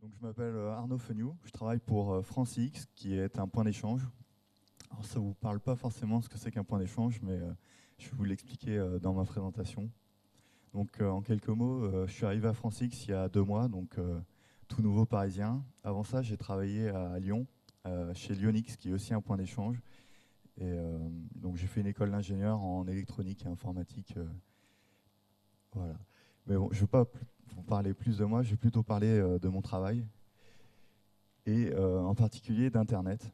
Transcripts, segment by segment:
Donc, je m'appelle Arnaud Feniou, je travaille pour FranceX, qui est un point d'échange. Alors, ça ne vous parle pas forcément ce que c'est qu'un point d'échange, mais je vais vous l'expliquer dans ma présentation. Donc, en quelques mots, je suis arrivé à FranceX il y a 2 mois, donc tout nouveau parisien. Avant ça, j'ai travaillé à Lyon, chez Lyonix, qui est aussi un point d'échange. Et donc, j'ai fait une école d'ingénieur en électronique et informatique. Voilà. Mais bon, je ne vais pas vous parler plus de moi, je vais plutôt parler de mon travail et en particulier d'Internet.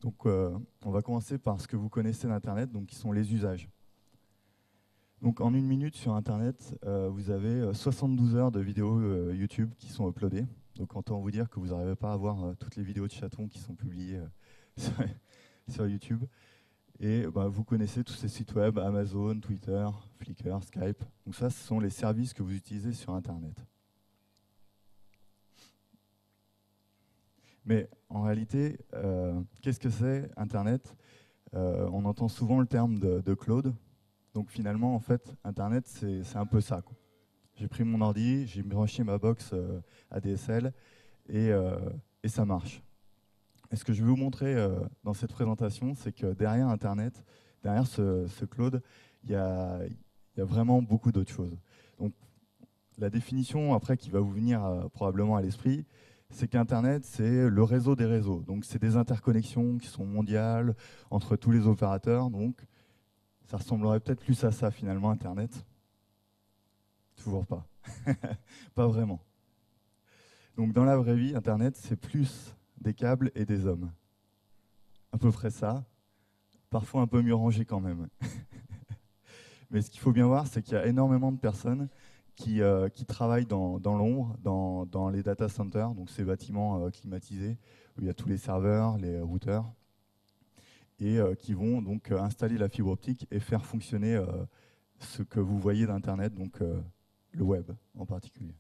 Donc, on va commencer par ce que vous connaissez d'Internet, donc qui sont les usages. Donc, en 1 minute sur Internet, vous avez 72 heures de vidéos YouTube qui sont uploadées. Donc, autant vous dire que vous n'arrivez pas à voir toutes les vidéos de chatons qui sont publiées sur, sur YouTube. Et bah, vous connaissez tous ces sites web, Amazon, Twitter, Flickr, Skype. Donc ça, ce sont les services que vous utilisez sur Internet. Mais en réalité, qu'est-ce que c'est Internet? On entend souvent le terme de cloud. Donc finalement, en fait, Internet, c'est un peu ça, quoi. J'ai pris mon ordi, j'ai branché ma box ADSL et ça marche. Et ce que je vais vous montrer dans cette présentation, c'est que derrière Internet, derrière ce cloud, il y a vraiment beaucoup d'autres choses. Donc la définition, après, qui va vous venir probablement à l'esprit, c'est qu'Internet, c'est le réseau des réseaux. Donc, c'est des interconnexions qui sont mondiales entre tous les opérateurs. Donc, ça ressemblerait peut-être plus à ça, finalement, Internet. Toujours pas. Pas vraiment. Donc, dans la vraie vie, Internet, c'est plus des câbles et des hommes. À peu près ça. Parfois un peu mieux rangé quand même. Mais ce qu'il faut bien voir, c'est qu'il y a énormément de personnes qui travaillent dans l'ombre, dans les data centers, donc ces bâtiments climatisés, où il y a tous les serveurs, les routeurs, et qui vont donc installer la fibre optique et faire fonctionner ce que vous voyez d'Internet, donc le web en particulier.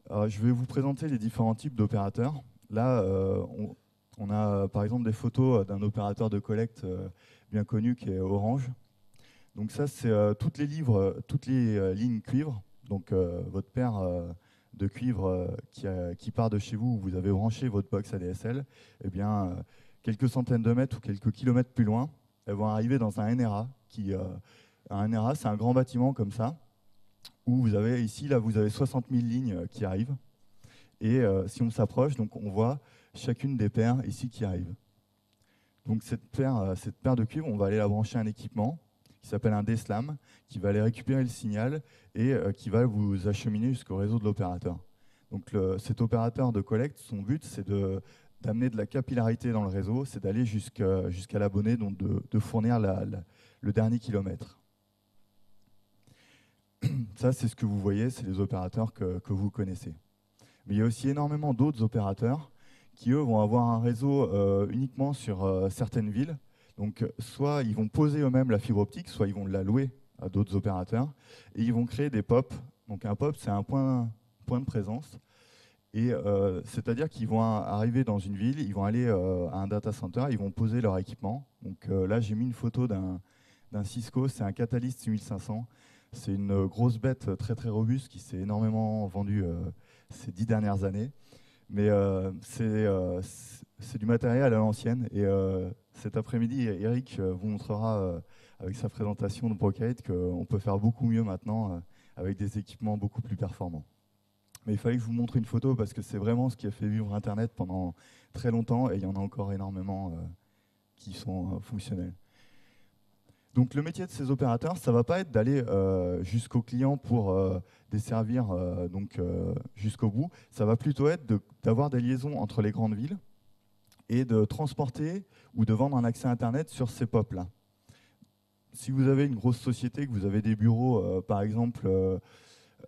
Je vais vous présenter les différents types d'opérateurs. Là, on a par exemple des photos d'un opérateur de collecte bien connu qui est Orange. Donc ça, c'est toutes les lignes cuivre. Donc votre paire de cuivre qui part de chez vous, où vous avez branché votre box ADSL, eh bien, quelques centaines de mètres ou quelques kilomètres plus loin, elles vont arriver dans un NRA. Un NRA, c'est un grand bâtiment comme ça, où vous avez ici, là, vous avez 60 000 lignes qui arrivent. Et si on s'approche, donc on voit chacune des paires ici qui arrivent. Donc cette paire de cuivre, on va aller la brancher à un équipement qui s'appelle un DSLAM, qui va aller récupérer le signal et qui va vous acheminer jusqu'au réseau de l'opérateur. Donc cet opérateur de collecte, son but, c'est d'amener de la capillarité dans le réseau, c'est d'aller jusqu'à l'abonné, donc de fournir le dernier kilomètre. Ça, c'est ce que vous voyez, c'est les opérateurs que vous connaissez. Mais il y a aussi énormément d'autres opérateurs qui, eux, vont avoir un réseau uniquement sur certaines villes. Donc, soit ils vont poser eux-mêmes la fibre optique, soit ils vont la louer à d'autres opérateurs. Et ils vont créer des POP. Donc, un POP, c'est un point de présence. Et c'est-à-dire qu'ils vont arriver dans une ville, ils vont aller à un data center, ils vont poser leur équipement. Donc là, j'ai mis une photo d'un Cisco, c'est un Catalyst 6500. C'est une grosse bête très très robuste qui s'est énormément vendue ces 10 dernières années. Mais c'est du matériel à l'ancienne. Et cet après-midi, Eric vous montrera avec sa présentation de Brocade qu'on peut faire beaucoup mieux maintenant avec des équipements beaucoup plus performants. Mais il fallait que je vous montre une photo parce que c'est vraiment ce qui a fait vivre Internet pendant très longtemps et il y en a encore énormément qui sont fonctionnels. Donc le métier de ces opérateurs, ça ne va pas être d'aller jusqu'au client pour desservir jusqu'au bout. Ça va plutôt être d'avoir des liaisons entre les grandes villes et de transporter ou de vendre un accès Internet sur ces POP-là. Si vous avez une grosse société, que vous avez des bureaux, par exemple,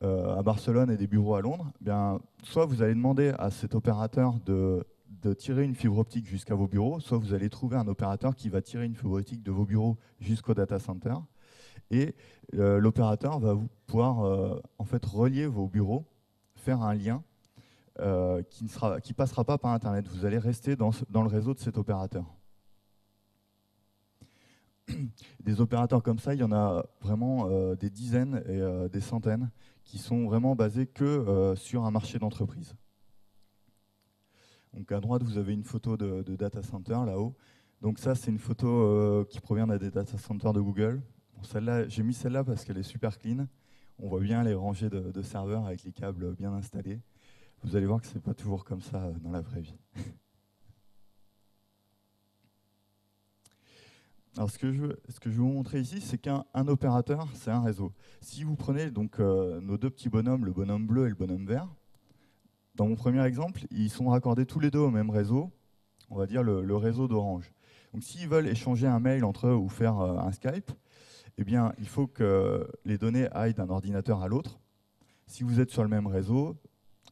à Barcelone et des bureaux à Londres, eh bien, soit vous allez demander à cet opérateur de tirer une fibre optique jusqu'à vos bureaux, soit vous allez trouver un opérateur qui va tirer une fibre optique de vos bureaux jusqu'au data center. Et l'opérateur va pouvoir en fait relier vos bureaux, faire un lien qui ne passera pas par Internet. Vous allez rester dans le réseau de cet opérateur. Des opérateurs comme ça, il y en a vraiment des dizaines et des centaines qui sont vraiment basés que sur un marché d'entreprise. Donc à droite, vous avez une photo de data center là-haut. Donc ça, c'est une photo qui provient d'un des data centers de Google. Bon, celle-là, j'ai mis celle-là parce qu'elle est super clean. On voit bien les rangées de serveurs avec les câbles bien installés. Vous allez voir que ce n'est pas toujours comme ça dans la vraie vie. Alors ce que je veux vous montrer ici, c'est qu'un opérateur, c'est un réseau. Si vous prenez donc nos deux petits bonhommes, le bonhomme bleu et le bonhomme vert, dans mon premier exemple, ils sont raccordés tous les deux au même réseau, on va dire le réseau d'Orange. Donc s'ils veulent échanger un mail entre eux ou faire un Skype, eh bien, il faut que les données aillent d'un ordinateur à l'autre. Si vous êtes sur le même réseau,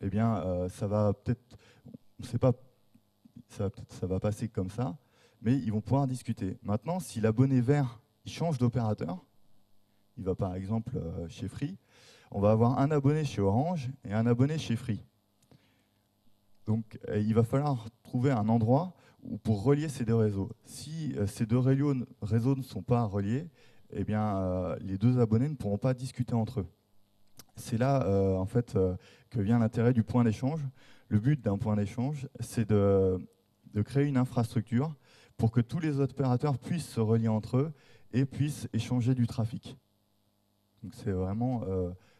eh bien, ça va peut-être, on ne sait pas, ça va passer comme ça, mais ils vont pouvoir discuter. Maintenant, si l'abonné vert il change d'opérateur, il va par exemple chez Free, on va avoir un abonné chez Orange et un abonné chez Free. Donc, il va falloir trouver un endroit pour relier ces deux réseaux. Si ces deux réseaux ne sont pas reliés, eh bien, les deux abonnés ne pourront pas discuter entre eux. C'est là, en fait, que vient l'intérêt du point d'échange. Le but d'un point d'échange, c'est de créer une infrastructure pour que tous les opérateurs puissent se relier entre eux et puissent échanger du trafic. Donc, c'est vraiment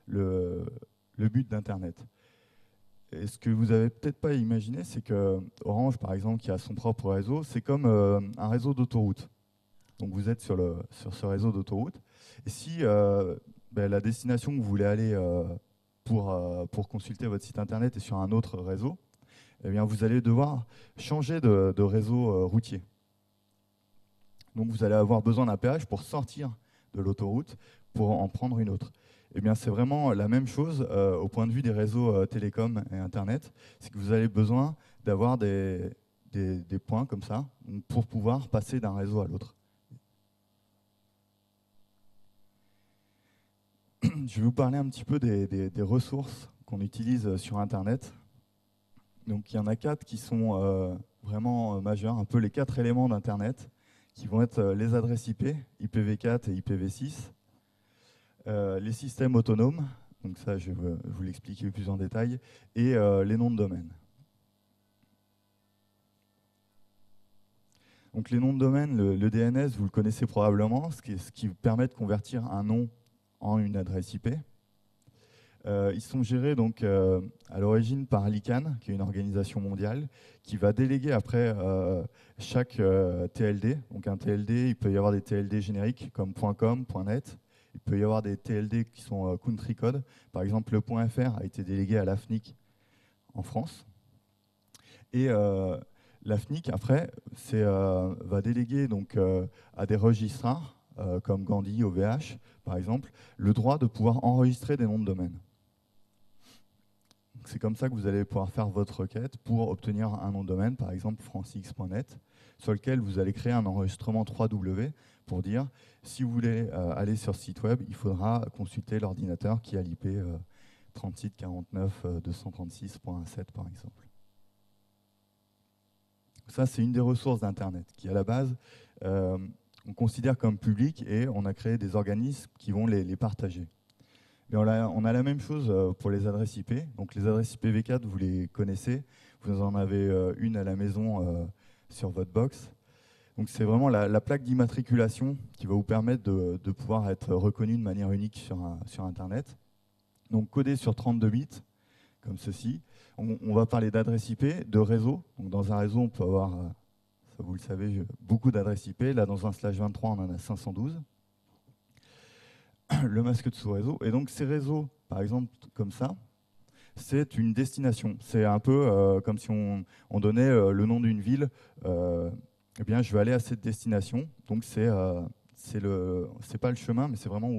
le but d'Internet. Et ce que vous n'avez peut-être pas imaginé, c'est que Orange, par exemple, qui a son propre réseau, c'est comme un réseau d'autoroute. Donc vous êtes sur ce réseau d'autoroute. Et si la destination que vous voulez aller pour consulter votre site internet est sur un autre réseau, eh bien vous allez devoir changer de réseau routier. Donc vous allez avoir besoin d'un péage pour sortir de l'autoroute pour en prendre une autre. Eh bien, c'est vraiment la même chose au point de vue des réseaux télécoms et Internet. C'est que vous avez besoin d'avoir des points comme ça pour pouvoir passer d'un réseau à l'autre. Je vais vous parler un petit peu des ressources qu'on utilise sur Internet. Donc, il y en a 4 qui sont vraiment majeures, un peu les 4 éléments d'Internet, qui vont être les adresses IP, IPv4 et IPv6, les systèmes autonomes, donc ça je vais vous l'expliquer plus en détail, et les noms de domaine. Donc les noms de domaine, le DNS, vous le connaissez probablement, ce qui permet de convertir un nom en une adresse IP. Ils sont gérés donc à l'origine par l'ICANN, qui est une organisation mondiale, qui va déléguer après chaque TLD. Donc un TLD, il peut y avoir des TLD génériques comme .com, .net. Il peut y avoir des TLD qui sont country code. Par exemple, le .fr a été délégué à l'AFNIC en France. Et l'AFNIC, après, va déléguer donc, à des registrars, comme Gandhi, OVH, par exemple, le droit de pouvoir enregistrer des noms de domaine. C'est comme ça que vous allez pouvoir faire votre requête pour obtenir un nom de domaine, par exemple francix.net, sur lequel vous allez créer un enregistrement 3W pour dire si vous voulez aller sur ce site web, il faudra consulter l'ordinateur qui a l'IP 36.49.236.1.7 par exemple. Ça, c'est une des ressources d'Internet qui, à la base, on considère comme public et on a créé des organismes qui vont les partager. Mais on a la même chose pour les adresses IP. Donc les adresses IPv4, vous les connaissez. Vous en avez une à la maison sur votre box. Donc c'est vraiment la plaque d'immatriculation qui va vous permettre de pouvoir être reconnu de manière unique sur Internet. Donc codé sur 32 bits, comme ceci. On va parler d'adresse IP, de réseau. Donc dans un réseau, on peut avoir, ça vous le savez, beaucoup d'adresses IP. Là, dans un /23, on en a 512. Le masque de sous-réseau. Et donc ces réseaux, par exemple, comme ça, c'est une destination. C'est un peu comme si on donnait le nom d'une ville. Eh bien, je vais aller à cette destination. Donc c'est pas le chemin, mais c'est vraiment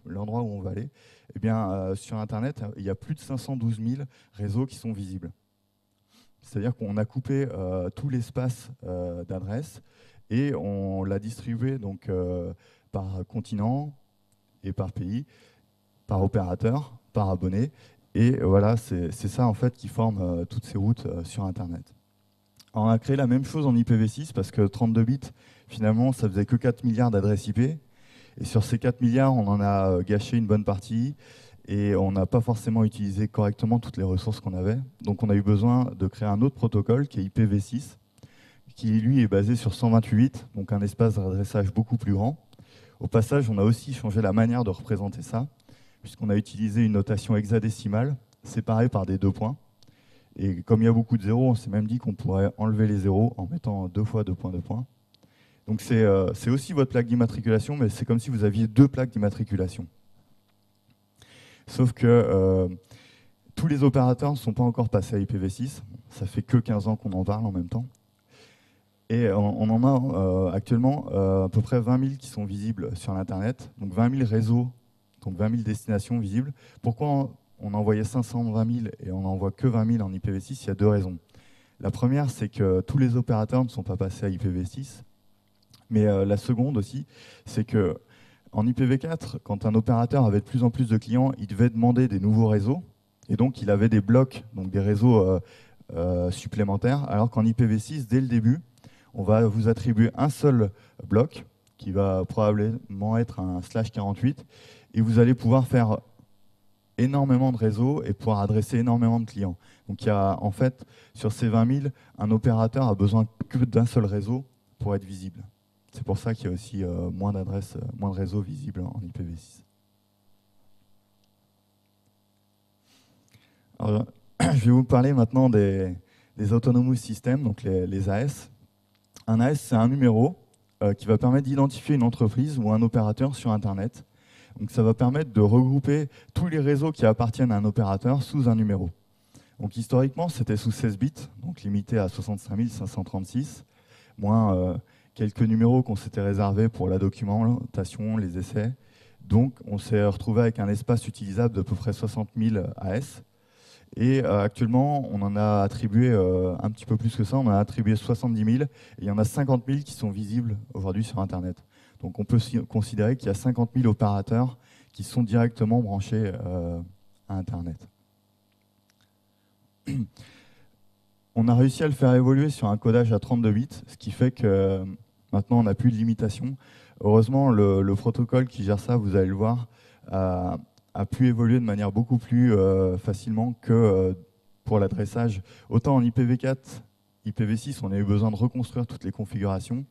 l'endroit où on va aller. Eh bien, sur Internet, il y a plus de 512 000 réseaux qui sont visibles. C'est-à-dire qu'on a coupé tout l'espace d'adresse et on l'a distribué donc, par continent et par pays, par opérateur, par abonné. Et voilà, c'est ça en fait qui forme toutes ces routes sur Internet. Alors, on a créé la même chose en IPv6 parce que 32 bits, finalement, ça faisait que 4 milliards d'adresses IP. Et sur ces 4 milliards, on en a gâché une bonne partie et on n'a pas forcément utilisé correctement toutes les ressources qu'on avait. Donc on a eu besoin de créer un autre protocole qui est IPv6, qui lui est basé sur 128, donc un espace d'adressage beaucoup plus grand. Au passage, on a aussi changé la manière de représenter ça, puisqu'on a utilisé une notation hexadécimale séparée par des 2 points. Et comme il y a beaucoup de zéros, on s'est même dit qu'on pourrait enlever les zéros en mettant 2 fois 2 points, 2 points. Donc c'est aussi votre plaque d'immatriculation, mais c'est comme si vous aviez 2 plaques d'immatriculation. Sauf que tous les opérateurs ne sont pas encore passés à IPv6. Ça fait que 15 ans qu'on en parle en même temps. Et on en a actuellement à peu près 20 000 qui sont visibles sur l'Internet. Donc 20 000 réseaux, donc 20 000 destinations visibles. Pourquoi on envoyait 520 000 et on n'envoie que 20 000 en IPv6? Il y a 2 raisons. La première, c'est que tous les opérateurs ne sont pas passés à IPv6. Mais la seconde aussi, c'est qu'en IPv4, quand un opérateur avait de plus en plus de clients, il devait demander des nouveaux réseaux. Et donc, il avait des blocs, donc des réseaux supplémentaires. Alors qu'en IPv6, dès le début, on va vous attribuer un seul bloc, qui va probablement être un /48, et vous allez pouvoir faire énormément de réseaux et pouvoir adresser énormément de clients. Donc il y a, en fait, sur ces 20 000, un opérateur a besoin que d'un seul réseau pour être visible. C'est pour ça qu'il y a aussi moins d'adresses, moins de réseaux visibles en IPv6. Alors, je vais vous parler maintenant des Autonomous Systems, donc les AS. Un AS, c'est un numéro qui va permettre d'identifier une entreprise ou un opérateur sur Internet. Donc ça va permettre de regrouper tous les réseaux qui appartiennent à un opérateur sous un numéro. Donc historiquement, c'était sous 16 bits, donc limité à 65 536, moins quelques numéros qu'on s'était réservés pour la documentation, les essais. Donc on s'est retrouvé avec un espace utilisable d'à peu près 60 000 AS. Et actuellement, on en a attribué un petit peu plus que ça, on en a attribué 70 000, et il y en a 50 000 qui sont visibles aujourd'hui sur Internet. Donc on peut considérer qu'il y a 50 000 opérateurs qui sont directement branchés à Internet. On a réussi à le faire évoluer sur un codage à 32 bits, ce qui fait que maintenant on n'a plus de limitation. Heureusement, le protocole qui gère ça, vous allez le voir, a pu évoluer de manière beaucoup plus facilement que pour l'adressage. Autant en IPv4, IPv6, on a eu besoin de reconstruire toutes les configurations.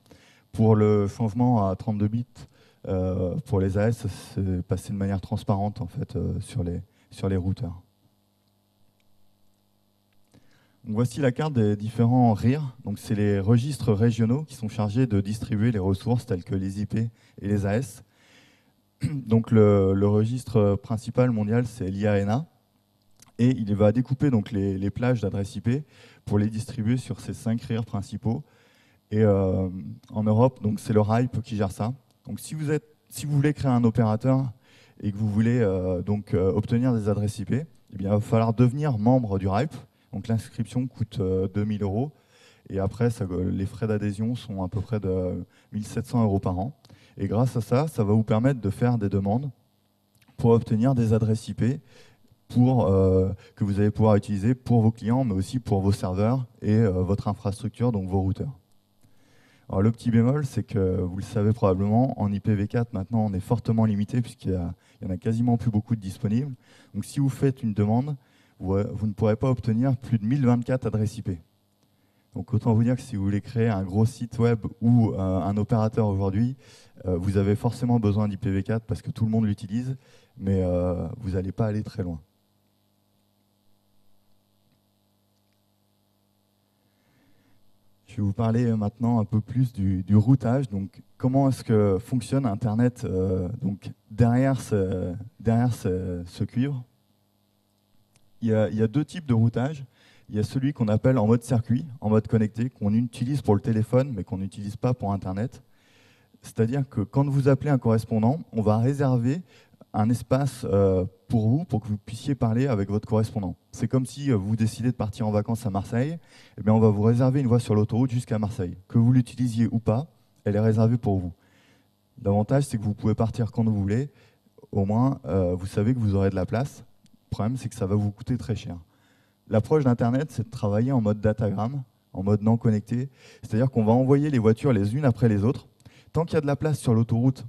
Pour le changement à 32 bits, pour les AS, c'est passé de manière transparente en fait, sur les routeurs. Donc voici la carte des différents RIR. Donc c'est les registres régionaux qui sont chargés de distribuer les ressources telles que les IP et les AS. Donc le registre principal mondial, c'est l'IANA. Et il va découper donc les plages d'adresses IP pour les distribuer sur ces 5 RIR principaux. Et en Europe, donc c'est le RIPE qui gère ça. Donc si vous voulez créer un opérateur et que vous voulez obtenir des adresses IP, eh bien, il va falloir devenir membre du RIPE. Donc l'inscription coûte 2 000 €. Et après, les frais d'adhésion sont à peu près de 1 700 € par an. Et grâce à ça, ça va vous permettre de faire des demandes pour obtenir des adresses IP que vous allez pouvoir utiliser pour vos clients, mais aussi pour vos serveurs et votre infrastructure, donc vos routeurs. Alors le petit bémol, c'est que, vous le savez probablement, en IPv4, maintenant, on est fortement limité puisqu'il y en a quasiment plus beaucoup de disponibles. Donc si vous faites une demande, vous ne pourrez pas obtenir plus de 1024 adresses IP. Donc autant vous dire que si vous voulez créer un gros site web ou un opérateur aujourd'hui, vous avez forcément besoin d'IPv4 parce que tout le monde l'utilise, mais vous n'allez pas aller très loin. Je vais vous parler maintenant un peu plus du routage. Donc, comment est-ce que fonctionne Internet donc derrière ce cuivre? Il y a 2 types de routage. Il y a celui qu'on appelle en mode circuit, en mode connecté, qu'on utilise pour le téléphone, mais qu'on n'utilise pas pour Internet. C'est-à-dire que quand vous appelez un correspondant, on va réserver un espace pour vous, pour que vous puissiez parler avec votre correspondant. C'est comme si vous décidez de partir en vacances à Marseille, eh bien on va vous réserver une voie sur l'autoroute jusqu'à Marseille. Que vous l'utilisiez ou pas, elle est réservée pour vous. L'avantage, c'est que vous pouvez partir quand vous voulez. Au moins, vous savez que vous aurez de la place. Le problème, c'est que ça va vous coûter très cher. L'approche d'Internet, c'est de travailler en mode datagramme. en mode non connecté. C'est-à-dire qu'on va envoyer les voitures les unes après les autres. Tant qu'il y a de la place sur l'autoroute,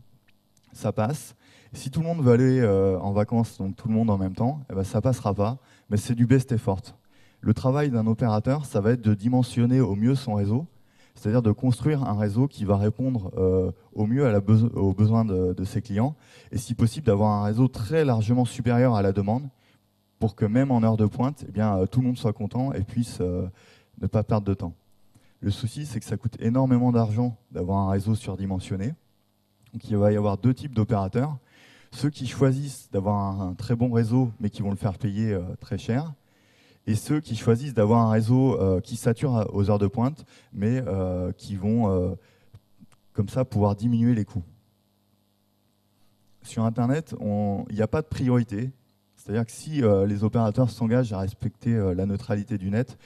ça passe. Si tout le monde veut aller en vacances, donc tout le monde en même temps, eh ben, ça ne passera pas, mais c'est du best effort. Le travail d'un opérateur, ça va être de dimensionner au mieux son réseau, c'est-à-dire de construire un réseau qui va répondre au mieux aux besoins de ses clients, et si possible d'avoir un réseau très largement supérieur à la demande, pour que même en heure de pointe, eh bien, tout le monde soit content et puisse ne pas perdre de temps. Le souci, c'est que ça coûte énormément d'argent d'avoir un réseau surdimensionné. Donc il va y avoir deux types d'opérateurs. Ceux qui choisissent d'avoir un très bon réseau, mais qui vont le faire payer très cher, et ceux qui choisissent d'avoir un réseau qui sature aux heures de pointe, mais qui vont, comme ça, pouvoir diminuer les coûts. Sur Internet, il n'y a pas de priorité. C'est-à-dire que si les opérateurs s'engagent à respecter la neutralité du net,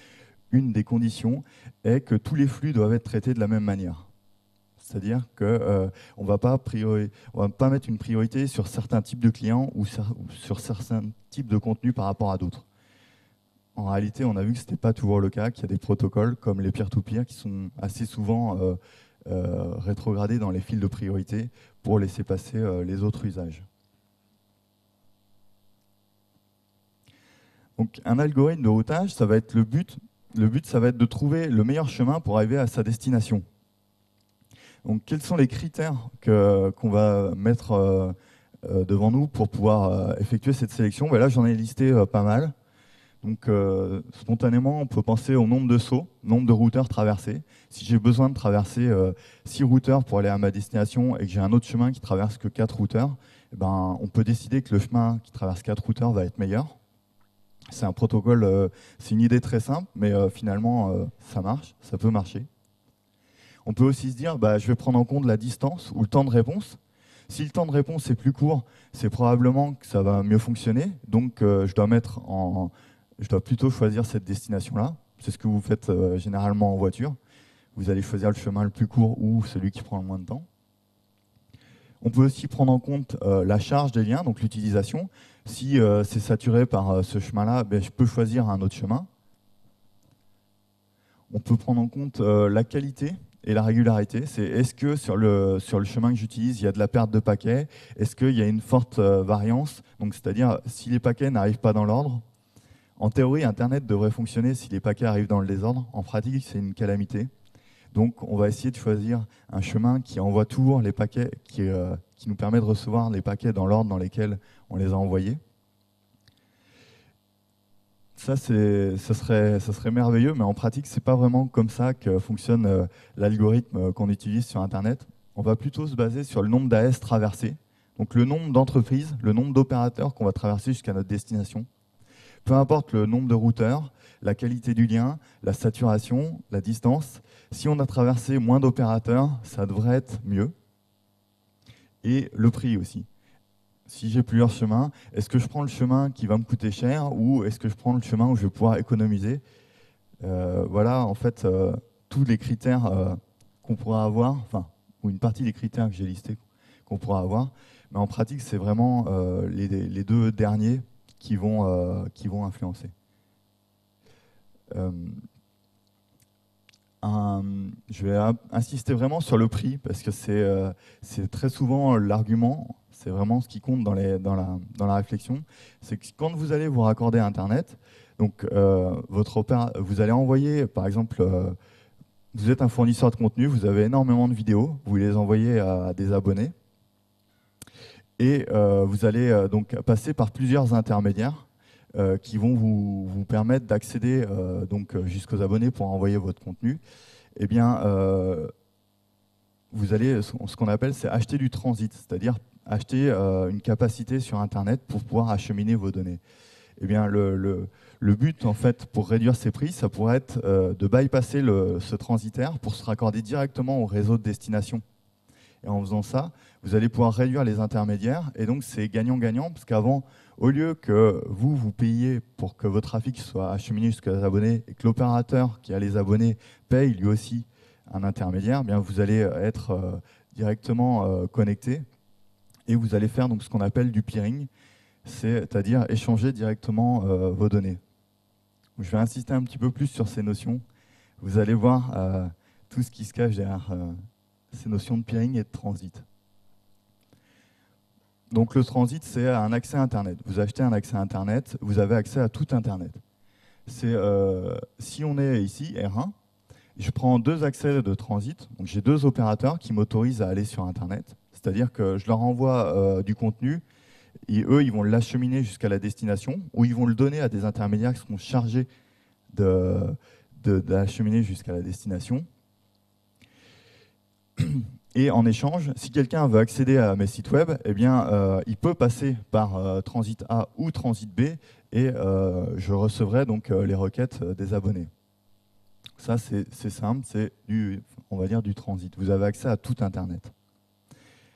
une des conditions est que tous les flux doivent être traités de la même manière. C'est-à-dire qu'on ne va pas mettre une priorité sur certains types de clients ou sur certains types de contenus par rapport à d'autres. En réalité, on a vu que ce n'était pas toujours le cas, qu'il y a des protocoles comme les peer-to-peer qui sont assez souvent rétrogradés dans les fils de priorité pour laisser passer les autres usages. Donc, un algorithme de routage, ça va être le but. Le but, ça va être de trouver le meilleur chemin pour arriver à sa destination. Donc, quels sont les critères qu'on va mettre devant nous pour pouvoir effectuer cette sélection? Là, j'en ai listé pas mal. Donc, spontanément, on peut penser au nombre de sauts, nombre de routeurs traversés. Si j'ai besoin de traverser 6 routeurs pour aller à ma destination et que j'ai un autre chemin qui traverse que 4 routeurs, eh ben, on peut décider que le chemin qui traverse 4 routeurs va être meilleur. C'est un protocole, c'est une idée très simple, mais finalement, ça marche, ça peut marcher. On peut aussi se dire, je vais prendre en compte la distance ou le temps de réponse. Si le temps de réponse est plus court, c'est probablement que ça va mieux fonctionner. Donc, je dois plutôt choisir cette destination-là. C'est ce que vous faites généralement en voiture. Vous allez choisir le chemin le plus court ou celui qui prend le moins de temps. On peut aussi prendre en compte la charge des liens, donc l'utilisation. Si c'est saturé par ce chemin-là, je peux choisir un autre chemin. On peut prendre en compte la qualité et la régularité. C'est est-ce que sur le chemin que j'utilise, il y a de la perte de paquets? Est-ce qu'il y a une forte variance? Donc, c'est-à-dire, si les paquets n'arrivent pas dans l'ordre, en théorie, Internet devrait fonctionner si les paquets arrivent dans le désordre. En pratique, c'est une calamité. Donc, on va essayer de choisir un chemin qui envoie toujours les paquets, qui nous permet de recevoir les paquets dans l'ordre dans lesquels on les a envoyés. Ça serait merveilleux, mais en pratique, ce n'est pas vraiment comme ça que fonctionne l'algorithme qu'on utilise sur Internet. On va plutôt se baser sur le nombre d'AS traversés, donc le nombre d'entreprises, le nombre d'opérateurs qu'on va traverser jusqu'à notre destination. Peu importe le nombre de routeurs, la qualité du lien, la saturation, la distance. Si on a traversé moins d'opérateurs, ça devrait être mieux. Et le prix aussi. Si j'ai plusieurs chemins, est-ce que je prends le chemin qui va me coûter cher ou est-ce que je prends le chemin où je vais pouvoir économiser? Voilà, en fait, tous les critères qu'on pourra avoir, enfin, ou une partie des critères que j'ai listés qu'on pourra avoir. Mais en pratique, c'est vraiment les deux derniers qui vont influencer. Je vais insister vraiment sur le prix parce que c'est très souvent l'argument, c'est vraiment ce qui compte dans la réflexion. C'est que quand vous allez vous raccorder à Internet, donc vous allez envoyer, par exemple, vous êtes un fournisseur de contenu, vous avez énormément de vidéos, vous les envoyez à des abonnés et vous allez donc passer par plusieurs intermédiaires qui vont vous permettre d'accéder jusqu'aux abonnés pour envoyer votre contenu. Eh bien, vous allez, ce qu'on appelle, c'est acheter du transit, c'est-à-dire acheter une capacité sur Internet pour pouvoir acheminer vos données. Eh bien, le but, en fait, pour réduire ces prix, ça pourrait être de bypasser ce transitaire pour se raccorder directement au réseau de destination. Et en faisant ça, vous allez pouvoir réduire les intermédiaires. Et donc, c'est gagnant-gagnant, parce qu'avant, au lieu que vous payiez pour que votre trafic soit acheminé jusqu'à les abonnés et que l'opérateur qui a les abonnés paye lui aussi un intermédiaire, eh bien, vous allez être directement connecté et vous allez faire donc, ce qu'on appelle du peering, c'est-à-dire échanger directement vos données. Je vais insister un petit peu plus sur ces notions. vous allez voir tout ce qui se cache derrière ces notions de peering et de transit. Donc le transit, c'est un accès à Internet. Vous achetez un accès à Internet, vous avez accès à tout Internet. Si on est ici, R1, je prends 2 accès de transit, donc j'ai 2 opérateurs qui m'autorisent à aller sur Internet, c'est-à-dire que je leur envoie du contenu, et eux, ils vont l'acheminer jusqu'à la destination, ou ils vont le donner à des intermédiaires qui seront chargés d'acheminer jusqu'à la destination. Et en échange, si quelqu'un veut accéder à mes sites web, eh bien, il peut passer par transit A ou transit B, et je recevrai donc les requêtes des abonnés. Ça, c'est simple, c'est on va dire du transit. Vous avez accès à tout Internet.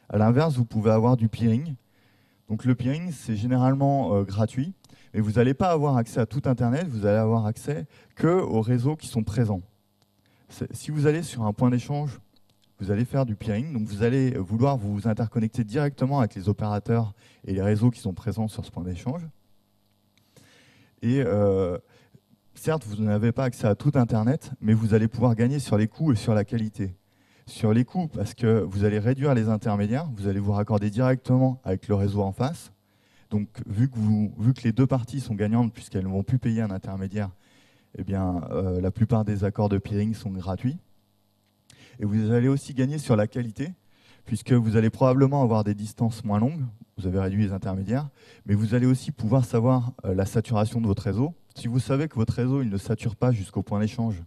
À l'inverse, vous pouvez avoir du peering. Donc le peering, c'est généralement gratuit, mais vous n'allez pas avoir accès à tout Internet, vous allez avoir accès qu'aux réseaux qui sont présents. Si vous allez sur un point d'échange, vous allez faire du peering, donc vous allez vouloir vous interconnecter directement avec les opérateurs et les réseaux qui sont présents sur ce point d'échange. Et certes, vous n'avez pas accès à tout Internet, mais vous allez pouvoir gagner sur les coûts et sur la qualité. Sur les coûts, parce que vous allez réduire les intermédiaires, vous allez vous raccorder directement avec le réseau en face. Donc, vu que les 2 parties sont gagnantes, puisqu'elles ne vont plus payer un intermédiaire, eh bien, la plupart des accords de peering sont gratuits. Et vous allez aussi gagner sur la qualité, puisque vous allez probablement avoir des distances moins longues, vous avez réduit les intermédiaires, mais vous allez aussi pouvoir savoir la saturation de votre réseau. Si vous savez que votre réseau il ne sature pas jusqu'au point d'échange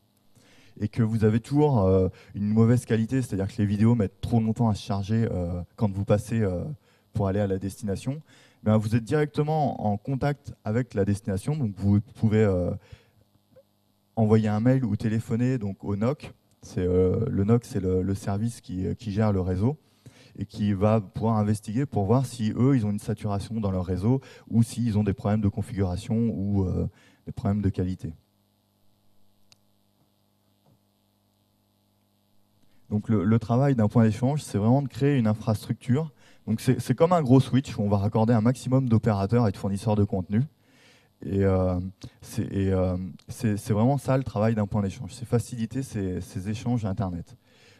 et que vous avez toujours une mauvaise qualité, c'est-à-dire que les vidéos mettent trop longtemps à se charger quand vous passez pour aller à la destination, ben vous êtes directement en contact avec la destination, donc vous pouvez envoyer un mail ou téléphoner donc, au NOC. Le NOC, c'est le service qui gère le réseau et qui va pouvoir investiguer pour voir si eux, ils ont une saturation dans leur réseau ou s'ils ont des problèmes de configuration ou des problèmes de qualité. Donc le travail d'un point d'échange, c'est vraiment de créer une infrastructure. Donc c'est comme un gros switch où on va raccorder un maximum d'opérateurs et de fournisseurs de contenu. Et c'est vraiment ça le travail d'un point d'échange, c'est faciliter ces échanges Internet.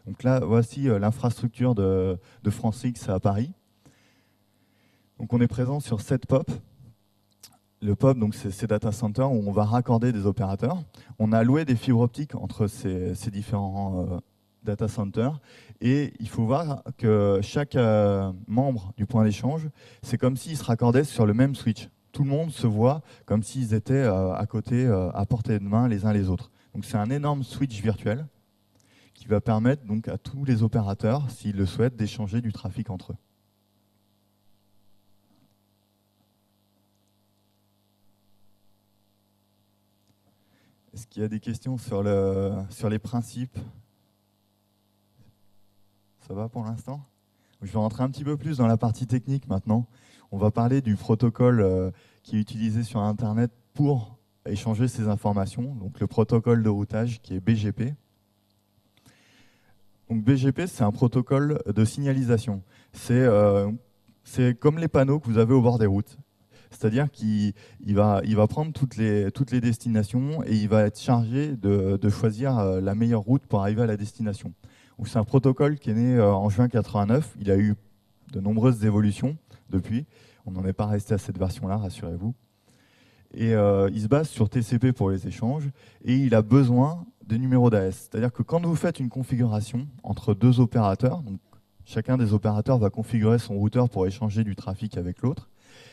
Donc là, voici l'infrastructure de FranceX à Paris. Donc on est présent sur 7 POP. Le POP, donc c'est ces data centers où on va raccorder des opérateurs. On a loué des fibres optiques entre ces différents data centers. Et il faut voir que chaque membre du point d'échange, c'est comme s'il se raccordait sur le même switch. Tout le monde se voit comme s'ils étaient à côté, à portée de main les uns les autres. Donc c'est un énorme switch virtuel qui va permettre donc à tous les opérateurs, s'ils le souhaitent, d'échanger du trafic entre eux. Est-ce qu'il y a des questions sur les principes? Ça va pour l'instant? Je vais rentrer un petit peu plus dans la partie technique maintenant. On va parler du protocole qui est utilisé sur Internet pour échanger ces informations, donc le protocole de routage qui est BGP. Donc BGP, c'est un protocole de signalisation. C'est comme les panneaux que vous avez au bord des routes. C'est-à-dire qu'il va prendre toutes les destinations et il va être chargé de choisir la meilleure route pour arriver à la destination. C'est un protocole qui est né en juin 89. Il a eu de nombreuses évolutions depuis. On n'en est pas resté à cette version-là, rassurez-vous. Et il se base sur TCP pour les échanges et il a besoin des numéros d'AS. C'est-à-dire que quand vous faites une configuration entre 2 opérateurs, donc chacun des opérateurs va configurer son routeur pour échanger du trafic avec l'autre,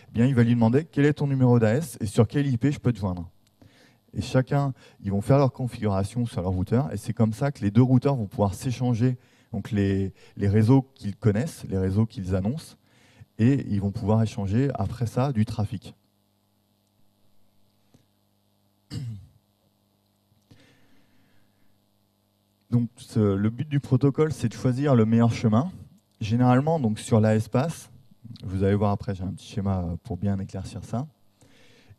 eh bien, il va lui demander quel est ton numéro d'AS et sur quelle IP je peux te joindre. Et chacun, ils vont faire leur configuration sur leur routeur et c'est comme ça que les 2 routeurs vont pouvoir s'échanger donc les réseaux qu'ils connaissent, les réseaux qu'ils annoncent, et ils vont pouvoir échanger après ça du trafic. Donc le but du protocole, c'est de choisir le meilleur chemin. Généralement, donc sur l'AS-Pass, vous allez voir après, j'ai un petit schéma pour bien éclaircir ça.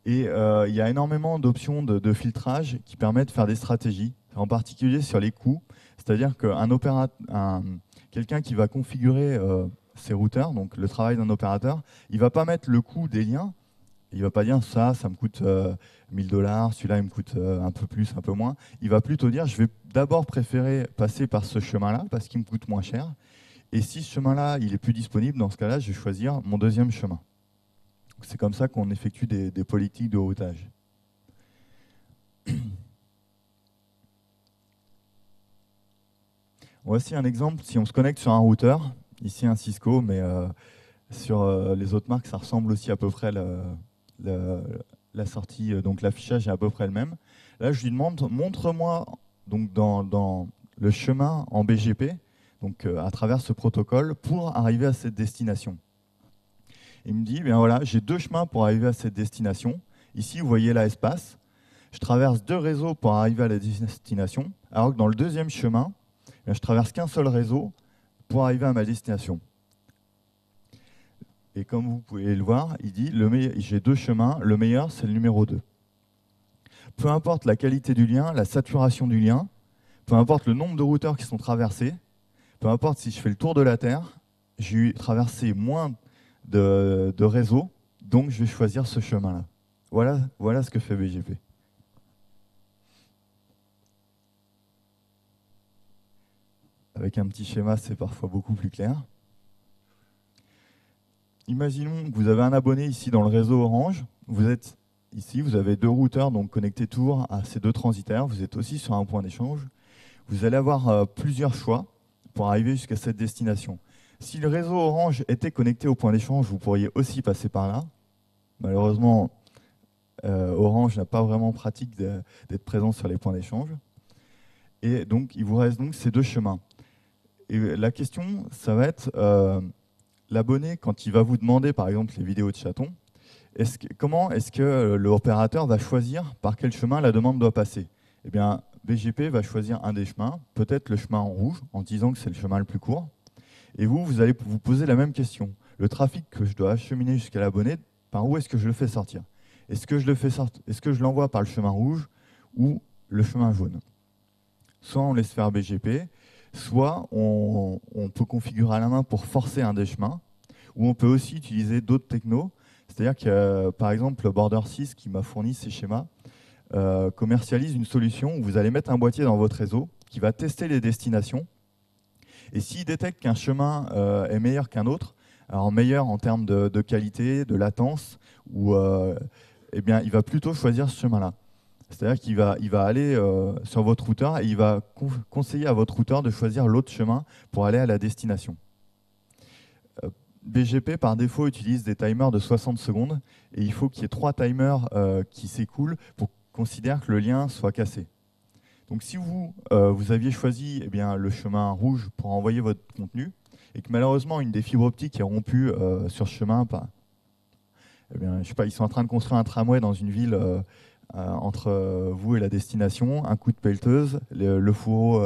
Et il y a énormément d'options de filtrage qui permettent de faire des stratégies, en particulier sur les coûts. C'est-à-dire quelqu'un qui va configurer ses routeurs, donc le travail d'un opérateur, il ne va pas mettre le coût des liens Il ne va pas dire ça me coûte 1000 $, celui-là il me coûte un peu plus, un peu moins. Il va plutôt dire je vais d'abord préférer passer par ce chemin-là parce qu'il me coûte moins cher. Et si ce chemin-là il est plus disponible, dans ce cas-là, je vais choisir mon deuxième chemin. C'est comme ça qu'on effectue des politiques de routage. Voici un exemple, si on se connecte sur un routeur, ici un Cisco, mais sur les autres marques, ça ressemble aussi à peu près la sortie, donc l'affichage est à peu près le même. Là, je lui demande, montre-moi donc dans le chemin en BGP, donc à travers ce protocole, pour arriver à cette destination. Il me dit, eh bien voilà, j'ai deux chemins pour arriver à cette destination. Ici, vous voyez là, espace. Je traverse deux réseaux pour arriver à la destination, alors que dans le deuxième chemin, je traverse qu'un seul réseau pour arriver à ma destination. Et comme vous pouvez le voir, il dit, j'ai deux chemins, le meilleur, c'est le numéro 2. Peu importe la qualité du lien, la saturation du lien, peu importe le nombre de routeurs qui sont traversés, peu importe si je fais le tour de la Terre, j'ai traversé moins de réseaux, donc je vais choisir ce chemin-là. Voilà ce que fait BGP. Avec un petit schéma, c'est parfois beaucoup plus clair. Imaginons que vous avez un abonné ici dans le réseau Orange. Vous êtes ici, vous avez deux routeurs donc connectés toujours à ces deux transitaires. Vous êtes aussi sur un point d'échange. Vous allez avoir plusieurs choix pour arriver jusqu'à cette destination. Si le réseau Orange était connecté au point d'échange, vous pourriez aussi passer par là. Malheureusement, Orange n'a pas vraiment pratique d'être présent sur les points d'échange. Et donc, il vous reste donc ces deux chemins. Et la question, ça va être l'abonné, quand il va vous demander, par exemple, les vidéos de chatons, comment est-ce que l'opérateur va choisir par quel chemin la demande doit passer? Eh bien, BGP va choisir un des chemins, peut-être le chemin en rouge, en disant que c'est le chemin le plus court. Et vous allez vous poser la même question. Le trafic que je dois acheminer jusqu'à l'abonné, par où est-ce que je le fais sortir? Est-ce que je l'envoie par le chemin rouge ou le chemin jaune? Soit on laisse faire BGP, soit on peut configurer à la main pour forcer un des chemins, ou on peut aussi utiliser d'autres technos. C'est-à-dire que, par exemple, Border 6, qui m'a fourni ces schémas, commercialise une solution où vous allez mettre un boîtier dans votre réseau qui va tester les destinations. Et s'il détecte qu'un chemin est meilleur qu'un autre, alors meilleur en termes de qualité, de latence, eh bien, il va plutôt choisir ce chemin-là. C'est-à-dire qu'il va aller sur votre routeur et il va conseiller à votre routeur de choisir l'autre chemin pour aller à la destination. BGP, par défaut, utilise des timers de 60 secondes et il faut qu'il y ait 3 timers qui s'écoulent pour qu'on considère que le lien soit cassé. Donc si vous aviez choisi le chemin rouge pour envoyer votre contenu et que malheureusement une des fibres optiques est rompue sur ce chemin, je sais pas, ils sont en train de construire un tramway dans une ville entre vous et la destination, un coup de pelleteuse, le fourreau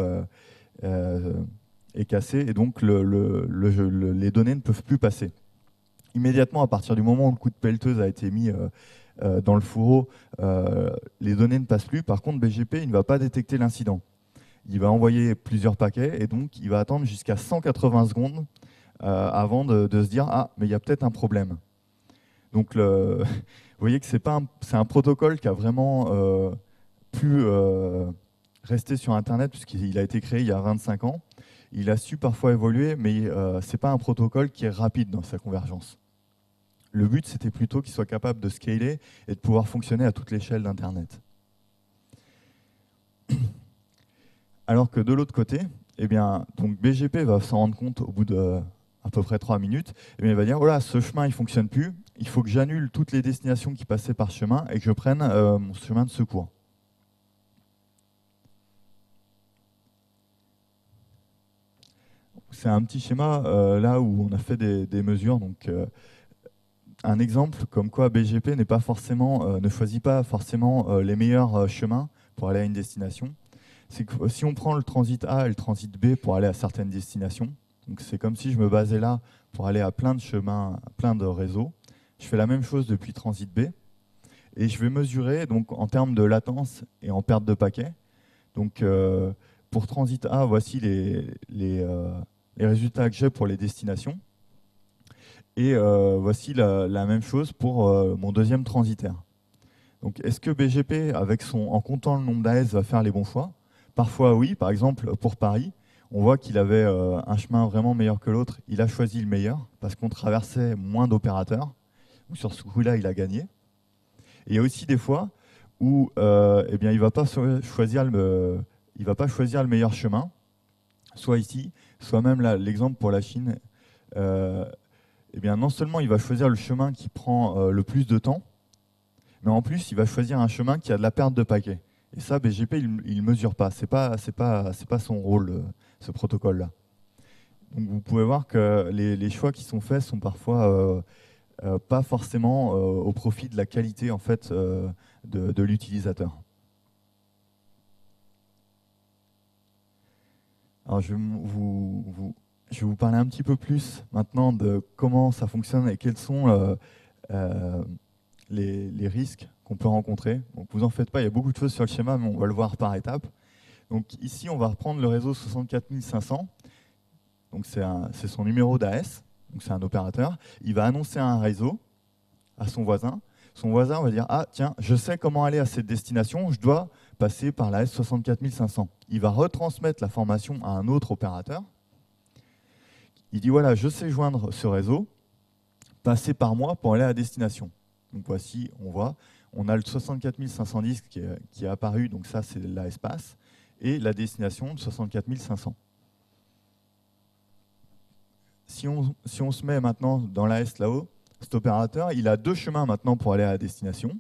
est cassé et donc les données ne peuvent plus passer. Immédiatement, à partir du moment où le coup de pelleteuse a été mis dans le fourreau, les données ne passent plus. Par contre, BGP il ne va pas détecter l'incident. Il va envoyer plusieurs paquets et donc il va attendre jusqu'à 180 secondes avant de se dire « Ah, mais il y a peut-être un problème ». Donc, vous voyez que c'est un protocole qui a vraiment pu rester sur Internet puisqu'il a été créé il y a 25 ans. Il a su parfois évoluer, mais ce n'est pas un protocole qui est rapide dans sa convergence. Le but, c'était plutôt qu'il soit capable de scaler et de pouvoir fonctionner à toute l'échelle d'Internet. Alors que de l'autre côté, donc BGP va s'en rendre compte au bout de à peu près 3 minutes, il va dire, voilà, ce chemin, il ne fonctionne plus, il faut que j'annule toutes les destinations qui passaient par ce chemin et que je prenne mon chemin de secours. C'est un petit schéma là où on a fait des mesures. Donc, un exemple comme quoi BGP ne choisit pas forcément les meilleurs chemins pour aller à une destination. C'est que si on prend le transit A et le transit B pour aller à certaines destinations, donc c'est comme si je me basais là pour aller à plein de chemins, plein de réseaux. Je fais la même chose depuis transit B et je vais mesurer donc en termes de latence et en perte de paquets. Donc pour transit A, voici les résultats que j'ai pour les destinations. Et voici la même chose pour mon deuxième transitaire. Donc, est-ce que BGP, en comptant le nombre d'AS, va faire les bons choix? Parfois, oui. Par exemple, pour Paris, on voit qu'il avait un chemin vraiment meilleur que l'autre. Il a choisi le meilleur parce qu'on traversait moins d'opérateurs. Donc, sur ce coup-là, il a gagné. Et il y a aussi des fois où eh bien, il ne va pas choisir le meilleur chemin, soit ici, soit même là, l'exemple pour la Chine. Eh bien, non seulement il va choisir le chemin qui prend le plus de temps, mais en plus, il va choisir un chemin qui a de la perte de paquets. Et ça, BGP, il ne mesure pas. C'est pas son rôle, ce protocole-là. Donc vous pouvez voir que les choix qui sont faits sont parfois pas forcément au profit de la qualité en fait, de l'utilisateur. Alors je vais vous parler un petit peu plus maintenant de comment ça fonctionne et quels sont les risques qu'on peut rencontrer. Donc vous en faites pas, il y a beaucoup de choses sur le schéma, mais on va le voir par étapes. Donc ici, on va reprendre le réseau 64500. Donc c'est son numéro d'AS, donc c'est un opérateur. Il va annoncer un réseau à son voisin. Son voisin va dire, ah tiens, je sais comment aller à cette destination, je dois passer par la S64500. Il va retransmettre la formation à un autre opérateur. Il dit, voilà, je sais joindre ce réseau, passez par moi pour aller à la destination. Donc voici, on voit, on a le 64510 qui est apparu, donc ça c'est l'espace, et la destination de 64500. Si on se met maintenant dans l'AS là-haut, cet opérateur, il a deux chemins maintenant pour aller à la destination,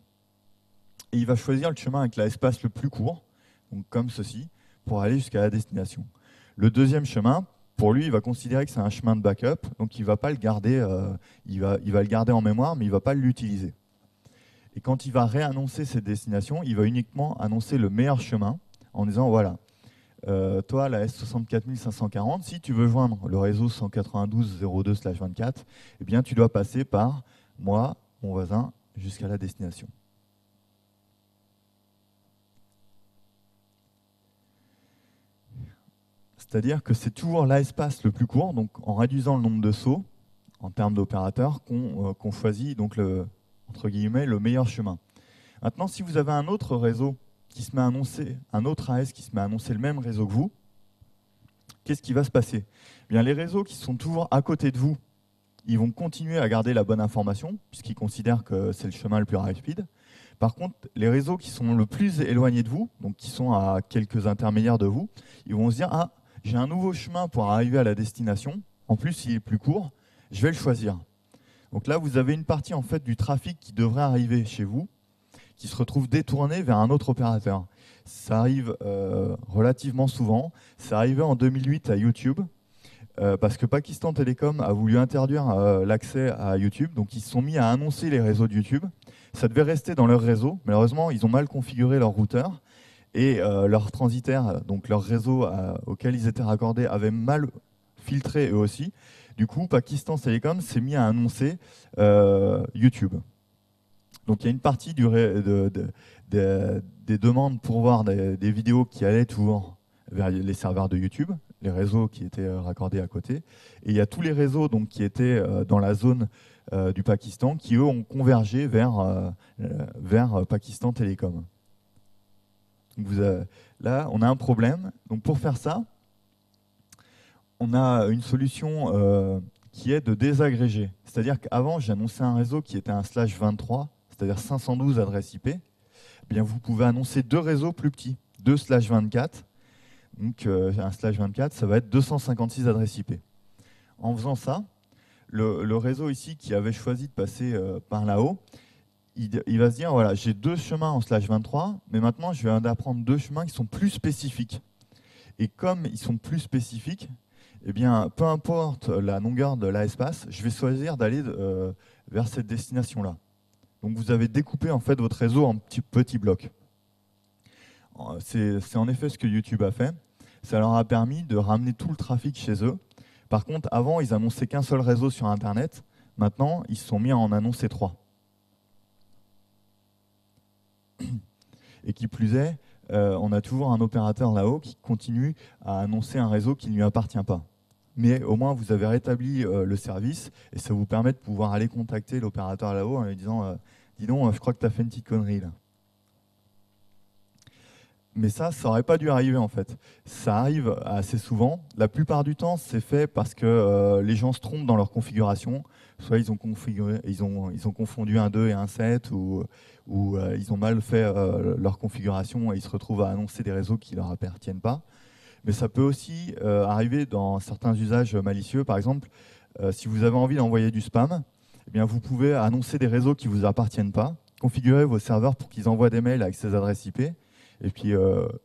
et il va choisir le chemin avec l'espace le plus court, donc comme ceci, pour aller jusqu'à la destination. Le deuxième chemin, pour lui, il va considérer que c'est un chemin de backup, donc il ne va pas le garder, il va le garder en mémoire, mais il ne va pas l'utiliser. Et quand il va réannoncer cette destination, il va uniquement annoncer le meilleur chemin en disant, voilà, toi, la S64540, si tu veux joindre le réseau 192.02/24, eh bien, tu dois passer par moi, mon voisin, jusqu'à la destination. C'est-à-dire que c'est toujours l'espace le plus court, donc en réduisant le nombre de sauts, en termes d'opérateurs, qu'on choisit donc entre guillemets, le meilleur chemin. Maintenant, si vous avez un autre réseau qui se met à annoncer, un autre AS qui se met à annoncer le même réseau que vous, qu'est-ce qui va se passer? Eh bien, les réseaux qui sont toujours à côté de vous, ils vont continuer à garder la bonne information, puisqu'ils considèrent que c'est le chemin le plus rapide. Par contre, les réseaux qui sont le plus éloignés de vous, donc qui sont à quelques intermédiaires de vous, ils vont se dire, ah, j'ai un nouveau chemin pour arriver à la destination, en plus il est plus court, je vais le choisir. Donc là, vous avez une partie en fait du trafic qui devrait arriver chez vous, qui se retrouve détourné vers un autre opérateur. Ça arrive relativement souvent. C'est arrivé en 2008 à YouTube, parce que Pakistan Telecom a voulu interdire l'accès à YouTube. Donc ils se sont mis à annoncer les réseaux de YouTube. Ça devait rester dans leur réseau. Malheureusement, ils ont mal configuré leur routeur. Et leur transitaire, donc leur réseau auquel ils étaient raccordés, avait mal filtré eux aussi. Du coup, Pakistan Telecom s'est mis à annoncer YouTube. Donc il y a une partie des demandes pour voir des vidéos qui allaient toujours vers les serveurs de YouTube, les réseaux qui étaient raccordés à côté. Et il y a tous les réseaux donc, qui étaient dans la zone du Pakistan qui, eux, ont convergé vers Pakistan Telecom. Donc là, on a un problème. Donc pour faire ça, on a une solution qui est de désagréger. C'est-à-dire qu'avant, j'annonçais un réseau qui était un /23, c'est-à-dire 512 adresses IP. Eh bien, vous pouvez annoncer deux réseaux plus petits, 2/24. Donc un /24, ça va être 256 adresses IP. En faisant ça, le réseau ici qui avait choisi de passer par là-haut, il va se dire, voilà, j'ai deux chemins en /23, mais maintenant je vais apprendre deux chemins qui sont plus spécifiques. Et comme ils sont plus spécifiques, eh bien, peu importe la longueur de l'espace, je vais choisir d'aller vers cette destination-là. Donc vous avez découpé en fait votre réseau en petits blocs. C'est en effet ce que YouTube a fait. Ça leur a permis de ramener tout le trafic chez eux. Par contre, avant, ils annonçaient qu'un seul réseau sur Internet. Maintenant, ils se sont mis à en annoncer 3. Et qui plus est, on a toujours un opérateur là-haut qui continue à annoncer un réseau qui ne lui appartient pas. mais au moins vous avez rétabli le service et ça vous permet de pouvoir aller contacter l'opérateur là-haut en lui disant dis donc, je crois que tu as fait une petite connerie là. Mais ça n'aurait pas dû arriver en fait. Ça arrive assez souvent. La plupart du temps, c'est fait parce que les gens se trompent dans leur configuration. Soit ils ont confondu un 2 et un 7, ou ils ont mal fait leur configuration et ils se retrouvent à annoncer des réseaux qui ne leur appartiennent pas. Mais ça peut aussi arriver dans certains usages malicieux. Par exemple, si vous avez envie d'envoyer du spam, eh bien, vous pouvez annoncer des réseaux qui ne vous appartiennent pas, configurer vos serveurs pour qu'ils envoient des mails avec ces adresses IP. Et puis,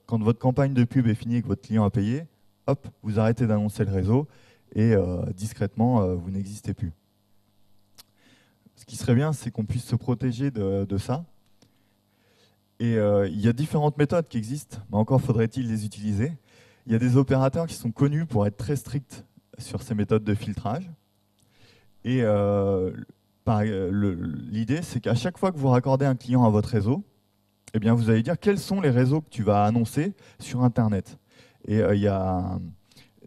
quand votre campagne de pub est finie et que votre client a payé, hop, vous arrêtez d'annoncer le réseau et discrètement, vous n'existez plus. Ce qui serait bien, c'est qu'on puisse se protéger de ça. Et il y a différentes méthodes qui existent, mais encore faudrait-il les utiliser. Il y a des opérateurs qui sont connus pour être très stricts sur ces méthodes de filtrage. Et l'idée, c'est qu'à chaque fois que vous raccordez un client à votre réseau, eh bien, vous allez dire quels sont les réseaux que tu vas annoncer sur Internet. Et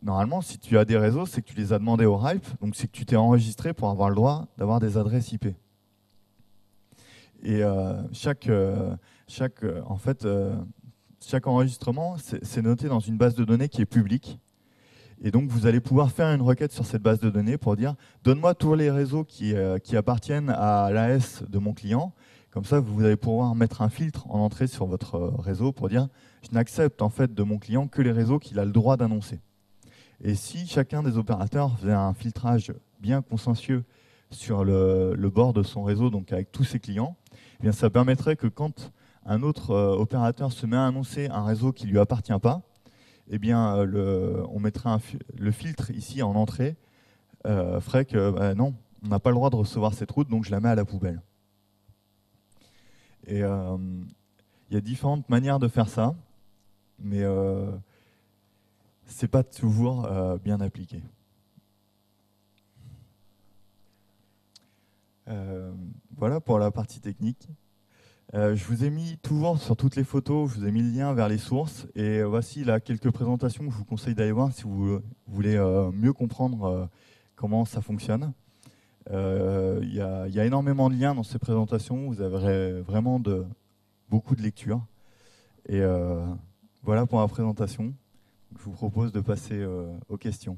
normalement, si tu as des réseaux, c'est que tu les as demandés au RIPE, donc c'est que tu t'es enregistré pour avoir le droit d'avoir des adresses IP. Et chaque enregistrement, c'est noté dans une base de données qui est publique. Et donc, vous allez pouvoir faire une requête sur cette base de données pour dire « Donne-moi tous les réseaux qui appartiennent à l'AS de mon client ». Comme ça, vous allez pouvoir mettre un filtre en entrée sur votre réseau pour dire « Je n'accepte en fait de mon client que les réseaux qu'il a le droit d'annoncer ». Et si chacun des opérateurs faisait un filtrage bien consciencieux sur le bord de son réseau, donc avec tous ses clients, eh bien, ça permettrait que quand un autre opérateur se met à annoncer un réseau qui ne lui appartient pas, eh bien, on mettrait le filtre ici en entrée, ferait que non, on n'a pas le droit de recevoir cette route, donc je la mets à la poubelle. Et il y a différentes manières de faire ça, mais c'est pas toujours bien appliqué. Voilà pour la partie technique. Je vous ai mis toujours sur toutes les photos, je vous ai mis le lien vers les sources. Et voici là quelques présentations que je vous conseille d'aller voir si vous voulez mieux comprendre comment ça fonctionne. Il y a énormément de liens dans ces présentations, vous avez vraiment beaucoup de lectures. Et voilà pour la présentation. Je vous propose de passer aux questions.